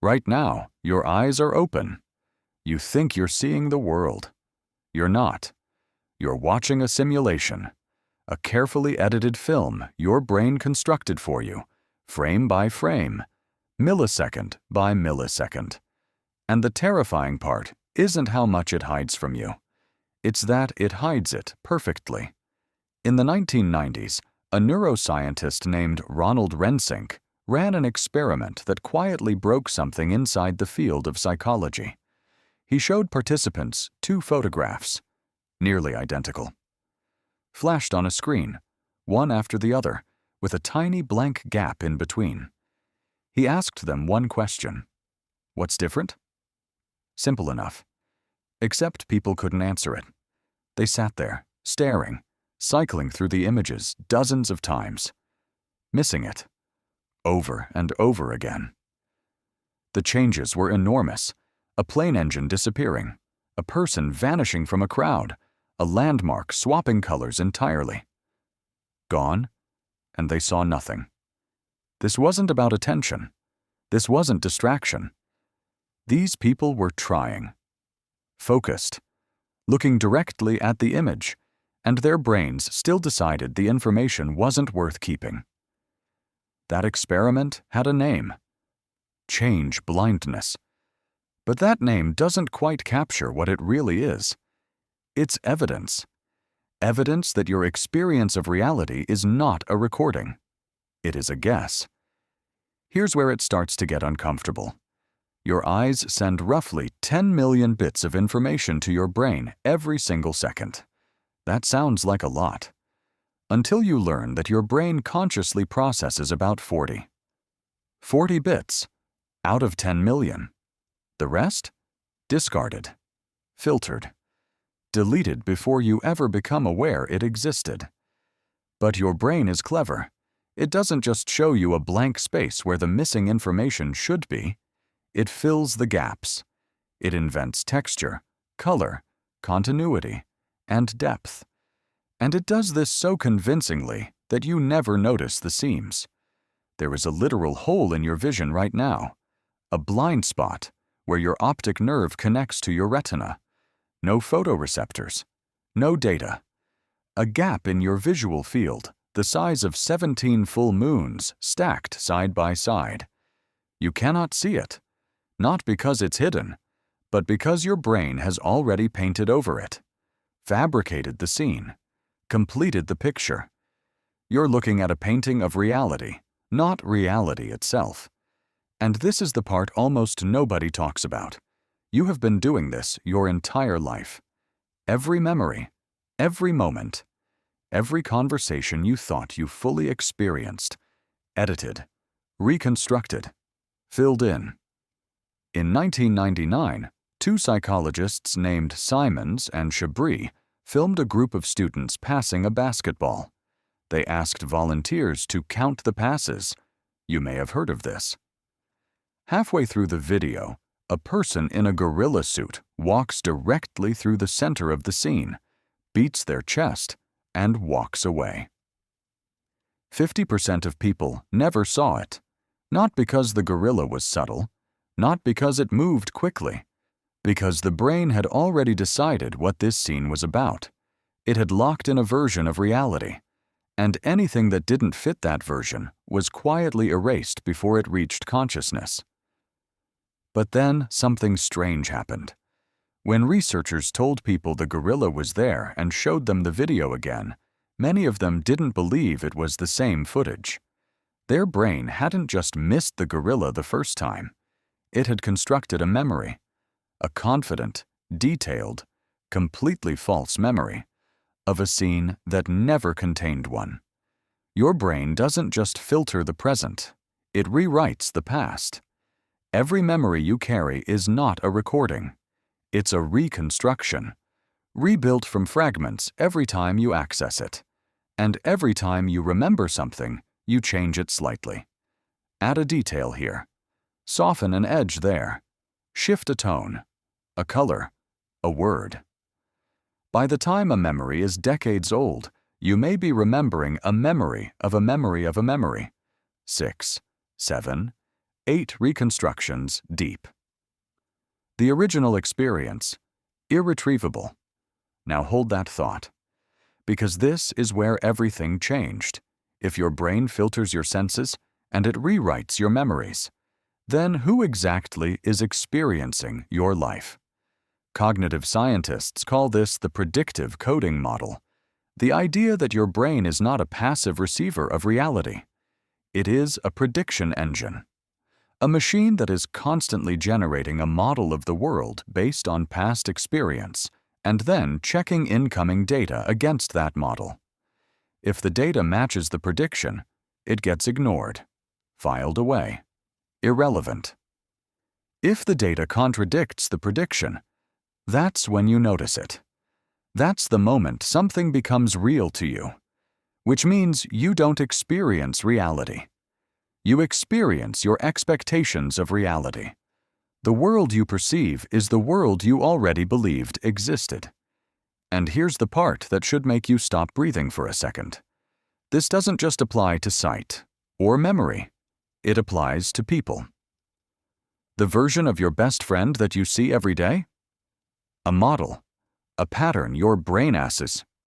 Right now, your eyes are open. You think you're seeing the world. You're not. You're watching a simulation, a carefully edited film your brain constructed for you, frame by frame, millisecond by millisecond. And the terrifying part isn't how much it hides from you. It's that it hides it perfectly. In the 1990s, a neuroscientist named Ronald Rensink ran an experiment that quietly broke something inside the field of psychology. He showed participants two photographs, nearly identical, flashed on a screen, one after the other, with a tiny blank gap in between. He asked them one question. What's different? Simple enough. Except people couldn't answer it. They sat there, staring, cycling through the images dozens of times, missing it, over and over again. The changes were enormous. A plane engine disappearing, a person vanishing from a crowd, a landmark swapping colors entirely. Gone, and they saw nothing. This wasn't about attention. This wasn't distraction. These people were trying, focused, looking directly at the image, and their brains still decided the information wasn't worth keeping. That experiment had a name: change blindness. But that name doesn't quite capture what it really is. It's evidence. Evidence that your experience of reality is not a recording. It is a guess. Here's where it starts to get uncomfortable. Your eyes send roughly 10 million bits of information to your brain every single second. That sounds like a lot. Until you learn that your brain consciously processes about 40. 40 bits out of 10 million. The rest? Discarded, filtered, deleted before you ever become aware it existed. But your brain is clever. It doesn't just show you a blank space where the missing information should be. It fills the gaps. It invents texture, color, continuity, and depth. And it does this so convincingly that you never notice the seams. There is a literal hole in your vision right now, a blind spot where your optic nerve connects to your retina. No photoreceptors, no data. A gap in your visual field the size of 17 full moons stacked side by side. You cannot see it, not because it's hidden, but because your brain has already painted over it, fabricated the scene, completed the picture. You're looking at a painting of reality, not reality itself. And this is the part almost nobody talks about. You have been doing this your entire life. Every memory, every moment, every conversation you thought you fully experienced, edited, reconstructed, filled in. In 1999, two psychologists named Simons and Chabris filmed a group of students passing a basketball. They asked volunteers to count the passes. You may have heard of this. Halfway through the video, a person in a gorilla suit walks directly through the center of the scene, beats their chest, and walks away. 50% of people never saw it, not because the gorilla was subtle, not because it moved quickly, because the brain had already decided what this scene was about. It had locked in a version of reality, and anything that didn't fit that version was quietly erased before it reached consciousness. But then something strange happened. When researchers told people the gorilla was there and showed them the video again, many of them didn't believe it was the same footage. Their brain hadn't just missed the gorilla the first time. It had constructed a memory, a confident, detailed, completely false memory of a scene that never contained one. Your brain doesn't just filter the present, it rewrites the past. Every memory you carry is not a recording. It's a reconstruction, rebuilt from fragments every time you access it. And every time you remember something, you change it slightly. Add a detail here. Soften an edge there. Shift a tone, a color, a word. By the time a memory is decades old, you may be remembering a memory of a memory of a memory. 6, 7, 8 reconstructions deep. The original experience, irretrievable. Now hold that thought, because this is where everything changed. If your brain filters your senses and it rewrites your memories, then who exactly is experiencing your life? Cognitive scientists call this the predictive coding model, the idea that your brain is not a passive receiver of reality. It is a prediction engine, a machine that is constantly generating a model of the world based on past experience and then checking incoming data against that model. If the data matches the prediction, it gets ignored, filed away, irrelevant. If the data contradicts the prediction, that's when you notice it. That's the moment something becomes real to you, which means you don't experience reality. You experience your expectations of reality. The world you perceive is the world you already believed existed. And here's the part that should make you stop breathing for a second. This doesn't just apply to sight or memory. It applies to people. The version of your best friend that you see every day? A model, a pattern your brain asses